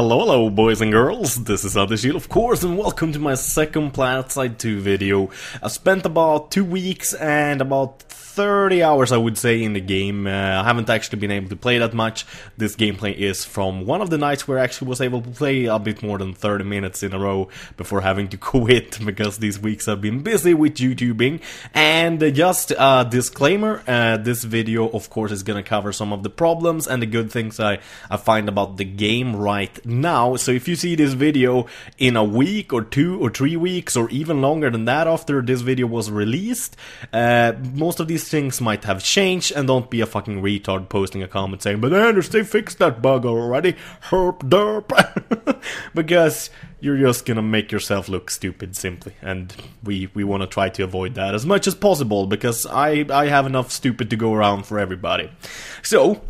Hello boys and girls, this is ImAnderZEL of course, and welcome to my second Planetside 2 video. I spent about 2 weeks and about 30 hours I would say in the game. I haven't actually been able to play that much. This gameplay is from one of the nights where I actually was able to play a bit more than 30 minutes in a row before having to quit because these weeks I've been busy with YouTubing. And just a disclaimer, this video of course is gonna cover some of the problems and the good things I find about the game right now. So if you see this video in a week or 2 or 3 weeks or even longer than that after this video was released, most of these things might have changed, and don't be a fucking retard posting a comment saying, "But Anders, they fixed that bug already, herp derp," because you're just gonna make yourself look stupid simply, and we want to try to avoid that as much as possible because I have enough stupid to go around for everybody. So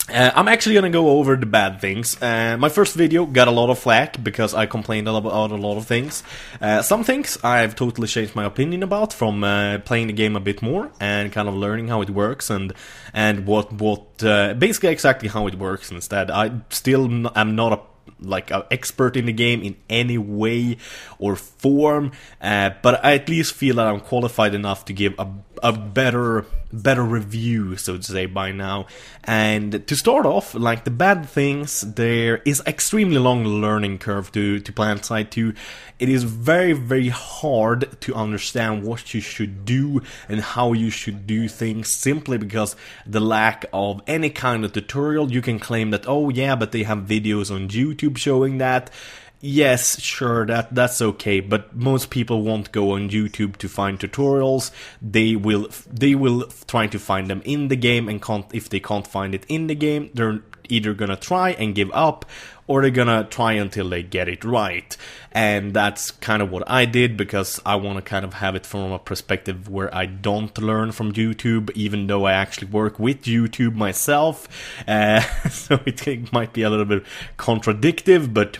I'm actually gonna go over the bad things. My first video got a lot of flack because I complained about a lot of things. Some things I've totally changed my opinion about from playing the game a bit more and kind of learning how it works and what basically exactly how it works instead. I still am not an expert in the game in any way or form, but I at least feel that I'm qualified enough to give a better review, so to say, by now. And to start off, like the bad things, there is extremely long learning curve to Planetside 2. It is very, very hard to understand what you should do and how you should do things simply because the lack of any kind of tutorial. You can claim that, oh yeah, but they have videos on YouTube showing that. Yes, sure, that's okay, but most people won't go on YouTube to find tutorials. They will try to find them in the game, and if they can't find it in the game, they're either gonna try and give up, or they're gonna try until they get it right. And that's kind of what I did, because I want to kind of have it from a perspective where I don't learn from YouTube, even though I actually work with YouTube myself. So it might be a little bit contradictive, but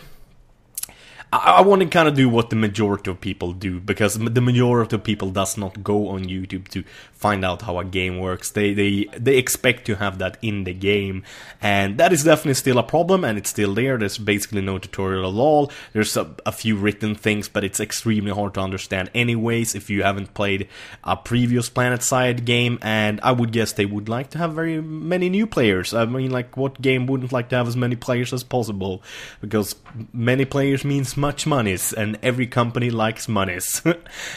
I want to kind of do what the majority of people do, because the majority of people does not go on YouTube to find out how a game works. They expect to have that in the game, and that is definitely still a problem, and it's still there. There's basically no tutorial at all. There's a few written things, but it's extremely hard to understand anyways if you haven't played a previous Planetside game, and I would guess they would like to have very many new players. I mean, like, what game wouldn't like to have as many players as possible? Because many players means much monies, and every company likes monies.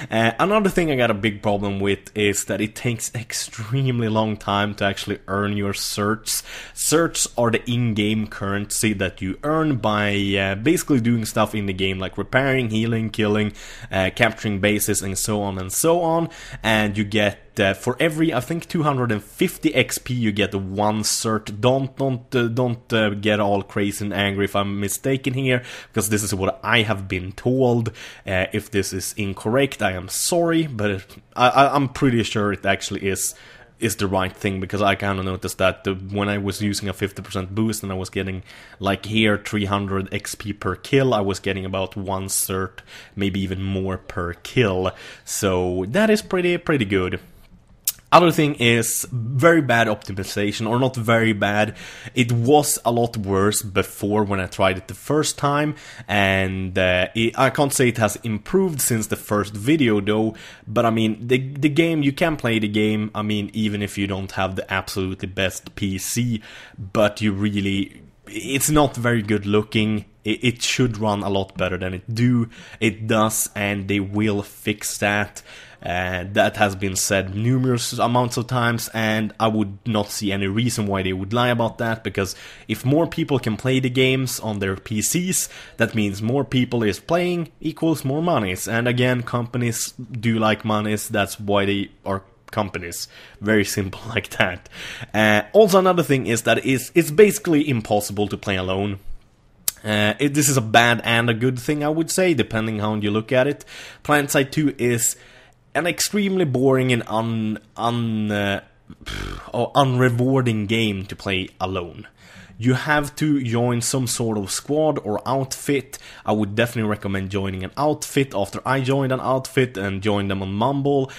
Another thing I got a big problem with is that it takes extremely long time to actually earn your certs. Certs are the in-game currency that you earn by basically doing stuff in the game, like repairing, healing, killing, capturing bases, and so on, and you get for every, I think, 250 XP you get 1 cert. Don't get all crazy and angry if I'm mistaken here, because this is what I have been told. If this is incorrect, I am sorry, but I'm pretty sure it actually is the right thing, because I kind of noticed that when I was using a 50% boost and I was getting, like here, 300 XP per kill, I was getting about 1 cert, maybe even more per kill. So that is pretty good. Other thing is very bad optimization, or not very bad. It was a lot worse before when I tried it the first time, and I can't say it has improved since the first video though, but I mean, the game, you can play the game, I mean, even if you don't have the absolutely best PC, but it's not very good looking. It should run a lot better than it does, and they will fix that. That has been said numerous amounts of times, and I would not see any reason why they would lie about that, because if more people can play the games on their PCs, that means more people is playing equals more monies, and again, companies do like monies, that's why they are companies. Very simple like that. Also, another thing is that it's basically impossible to play alone. This is a bad and a good thing, I would say, depending how you look at it. Planetside 2 is an extremely boring and unrewarding game to play alone. you have to join some sort of squad or outfit. I would definitely recommend joining an outfit. After I joined an outfit and joined them on Mumble,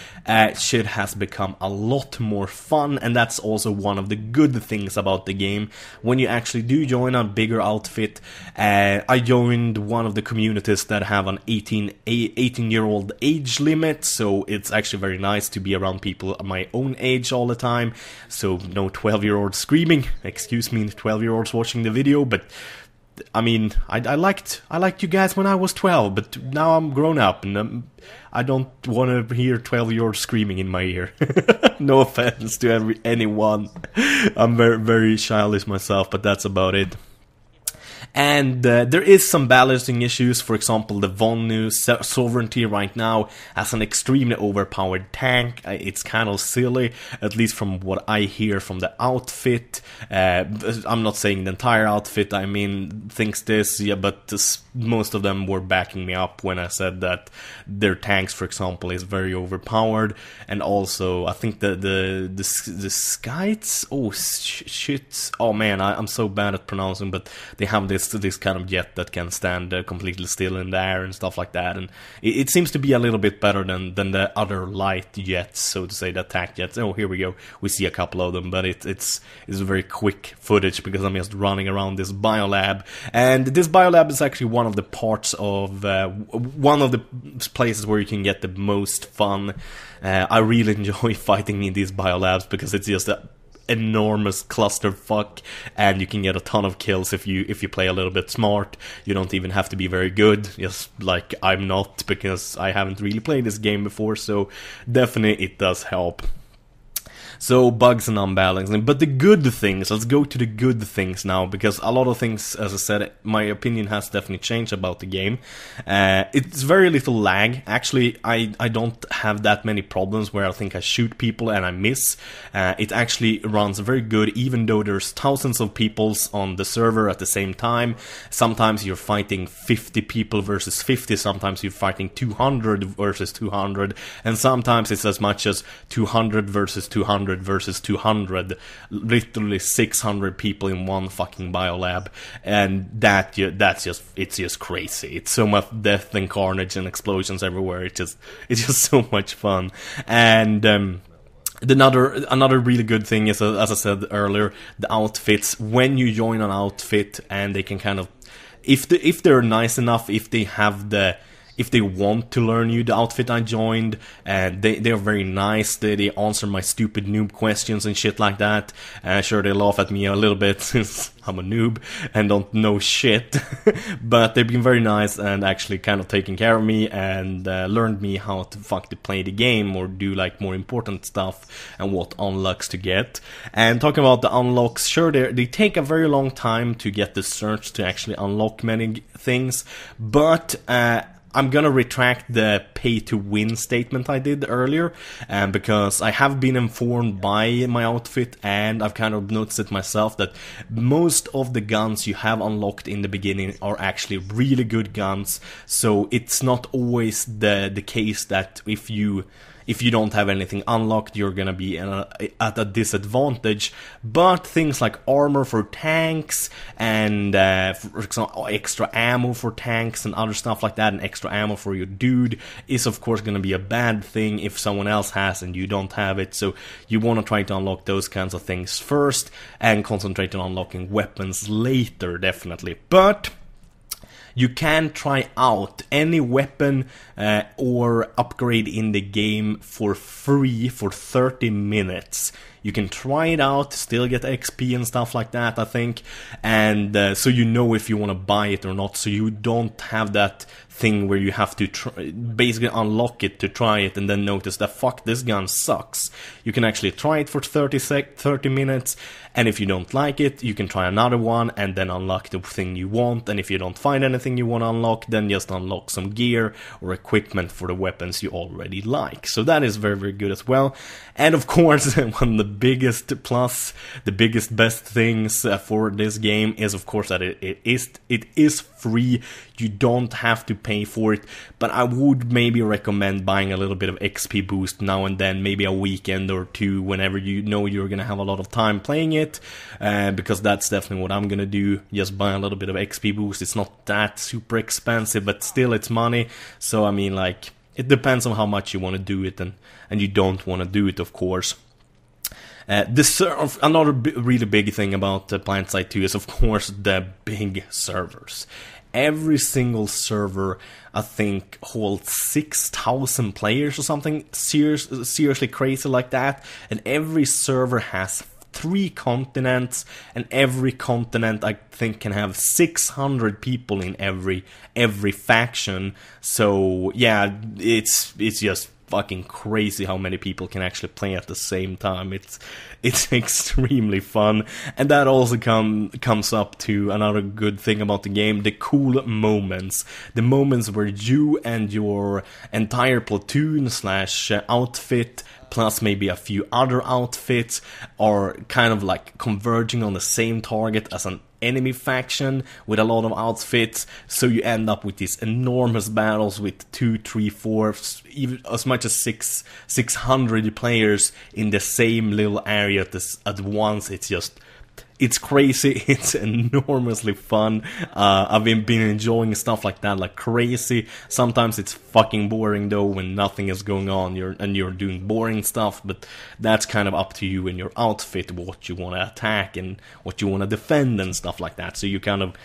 shit has become a lot more fun, and that's also one of the good things about the game. When you actually do join a bigger outfit, I joined one of the communities that have an 18-year-old age limit, so it's actually very nice to be around people my own age all the time, so no 12-year-olds screaming. Excuse me, 12-year-olds watching the video, but I mean, I liked you guys when I was 12, but now I'm grown up, and I don't want to hear 12-year-olds screaming in my ear. No offense to anyone. I'm very, very childish myself, but that's about it. And there is some balancing issues. For example, the Vonu sovereignty right now has an extremely overpowered tank. It's kind of silly, at least from what I hear from the outfit. I'm not saying the entire outfit, I mean, thinks this, yeah, but most of them were backing me up when I said that their tanks, for example, is very overpowered. And also, I think the Skites, oh man, I'm so bad at pronouncing, but they have this kind of jet that can stand completely still in the air and stuff like that, and it seems to be a little bit better than the other light jets, so to say, the attack jets. Oh, here we go, we see a couple of them, but it's very quick footage because I'm just running around this biolab, and this biolab is actually one of the parts of one of the places where you can get the most fun. I really enjoy fighting in these biolabs because it's just a enormous clusterfuck, and you can get a ton of kills if you play a little bit smart. You don't even have to be very good, just like I'm not, because I haven't really played this game before, so definitely it does help. So, bugs and unbalancing. But the good things, let's go to the good things now, because a lot of things, as I said, my opinion has definitely changed about the game. It's very little lag. Actually, I don't have that many problems where I think I shoot people and I miss. It actually runs very good, even though there's thousands of people on the server at the same time. Sometimes you're fighting 50 people versus 50, sometimes you're fighting 200 versus 200, and sometimes it's as much as 200 versus 200 versus 200, literally 600 people in one fucking biolab, and it's just crazy. It's so much death and carnage and explosions everywhere. It's just so much fun. And another really good thing is, as I said earlier, the outfits. When you join an outfit, and they can kind of, if they're nice enough, if they want to learn you the outfit I joined, and they're very nice. They answer my stupid noob questions and shit like that. Sure, they laugh at me a little bit since I'm a noob and don't know shit, but they've been very nice and actually kind of taking care of me and learned me how to play the game or do like more important stuff and what unlocks to get. And talking about the unlocks, sure, they take a very long time to get the search to actually unlock many things, but I'm gonna retract the pay-to-win statement I did earlier, because I have been informed by my outfit, and I've kind of noticed it myself, that most of the guns you have unlocked in the beginning are actually really good guns, so it's not always the case that if you don't have anything unlocked, you're gonna be at a disadvantage. But things like armor for tanks, and for example, extra ammo for tanks and other stuff like that, and extra ammo for your dude is of course gonna be a bad thing if someone else has and you don't have it. So you want to try to unlock those kinds of things first and concentrate on unlocking weapons later, definitely. But you can try out any weapon or upgrade in the game for free for 30 minutes. You can try it out, still get XP and stuff like that, I think. And so you know if you want to buy it or not, so you don't have that thing where you have to basically unlock it to try it and then notice that fuck, this gun sucks. You can actually try it for 30 minutes, and if you don't like it, you can try another one and then unlock the thing you want, and if you don't find anything anything you want to unlock, then just unlock some gear or equipment for the weapons you already like. So that is very, very good as well. And of course, one of the biggest plus, the biggest best things for this game is of course that it is free. You don't have to pay for it, but I would maybe recommend buying a little bit of XP boost now and then, maybe a weekend or two whenever you know you're gonna have a lot of time playing it, because that's definitely what I'm gonna do, just buy a little bit of XP boost. It's not that super expensive, but still it's money, so I mean, like, it depends on how much you want to do it and you don't want to do it, of course. Another really big thing about Planetside 2 is of course the big servers. Every single server, I think, holds 6,000 players or something seriously crazy like that, and every server has 3 continents, and every continent I think can have 600 people in every faction. So yeah, it's just fucking crazy how many people can actually play at the same time. It's extremely fun, and that also comes up to another good thing about the game: the cool moments, the moments where you and your entire platoon / outfit, plus maybe a few other outfits, are kind of like converging on the same target as an enemy faction with a lot of outfits, so you end up with these enormous battles with 2, 3, 4, even as much as 600 players in the same little area at once. It's crazy, it's enormously fun. I've been enjoying stuff like that like crazy. Sometimes it's fucking boring though when nothing is going on, you're doing boring stuff, but that's kind of up to you and your outfit, what you want to attack and what you want to defend and stuff like that. So you kind of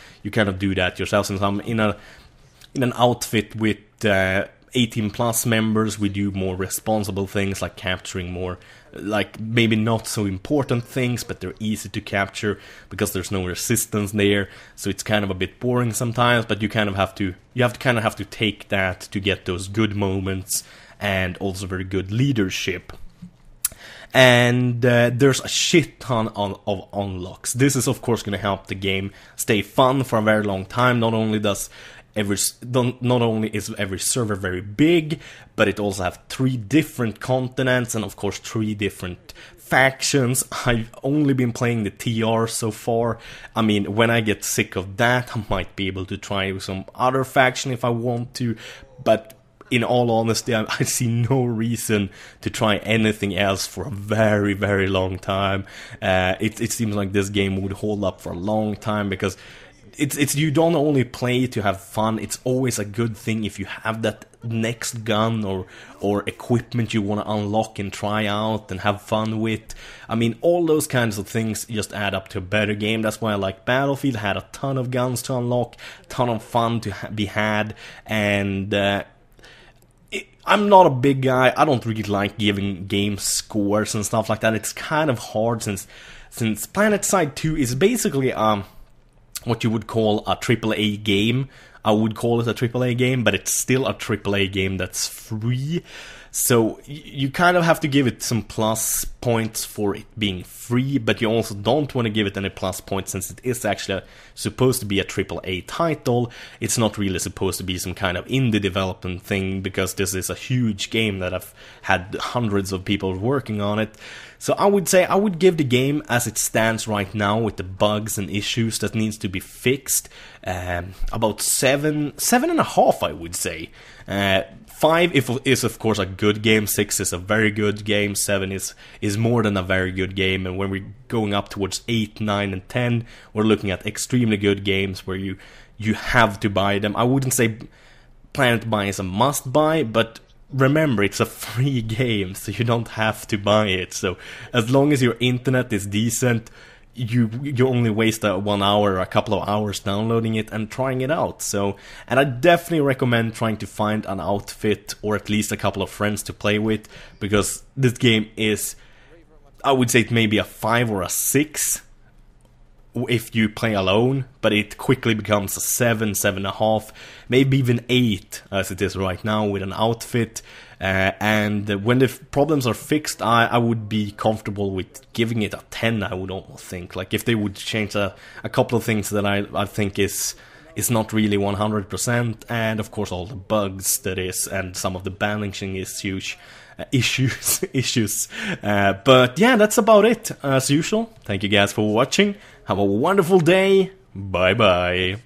do that yourself. Since I'm in an outfit with 18 plus members, we do more responsible things like capturing more, like maybe not so important things, but they're easy to capture because there's no resistance there. So it's kind of a bit boring sometimes, but you have to take that to get those good moments and also very good leadership. And there's a shit ton of unlocks. This is of course going to help the game stay fun for a very long time. Not only is every server very big, but it also have 3 different continents and of course 3 different factions. I've only been playing the TR so far. I mean, when I get sick of that, I might be able to try some other faction if I want to, but in all honesty, I see no reason to try anything else for a very, very long time. It seems like this game would hold up for a long time, because it's you don't only play to have fun. It's always a good thing if you have that next gun or equipment you want to unlock and try out and have fun with. I mean, all those kinds of things just add up to a better game. That's why I like Battlefield. Had a ton of guns to unlock, ton of fun to be had, and I'm not a big guy. I don't really like giving game scores and stuff like that. It's kind of hard since Planetside 2 is basically what you would call a AAA game. I would call it a AAA game, but it's still a AAA game that's free. So you kind of have to give it some plus points for it being free, but you also don't want to give it any plus points since it is actually supposed to be a AAA title. It's not really supposed to be some kind of indie development thing, because this is a huge game that I've had hundreds of people working on it. So I would say I would give the game as it stands right now, with the bugs and issues that needs to be fixed, about 7.5, I would say. 5 is of course a good game, 6 is a very good game, 7 is more than a very good game, and when we're going up towards 8, 9 and 10, we're looking at extremely good games where you have to buy them. I wouldn't say Planet Buy is a must buy, but remember, it's a free game, so you don't have to buy it. So as long as your internet is decent, you only waste 1 hour or a couple of hours downloading it and trying it out. So, and I definitely recommend trying to find an outfit or at least a couple of friends to play with, because this game is, I would say it may be a 5 or a 6 if you play alone, but it quickly becomes a 7, 7.5, maybe even 8 as it is right now with an outfit. And when the problems are fixed, I would be comfortable with giving it a 10, I would almost think. Like if they would change a couple of things that I think is is not really 100%, and of course all the bugs that is, and some of the balancing issues. But yeah, that's about it. As usual, thank you guys for watching. Have a wonderful day. Bye bye.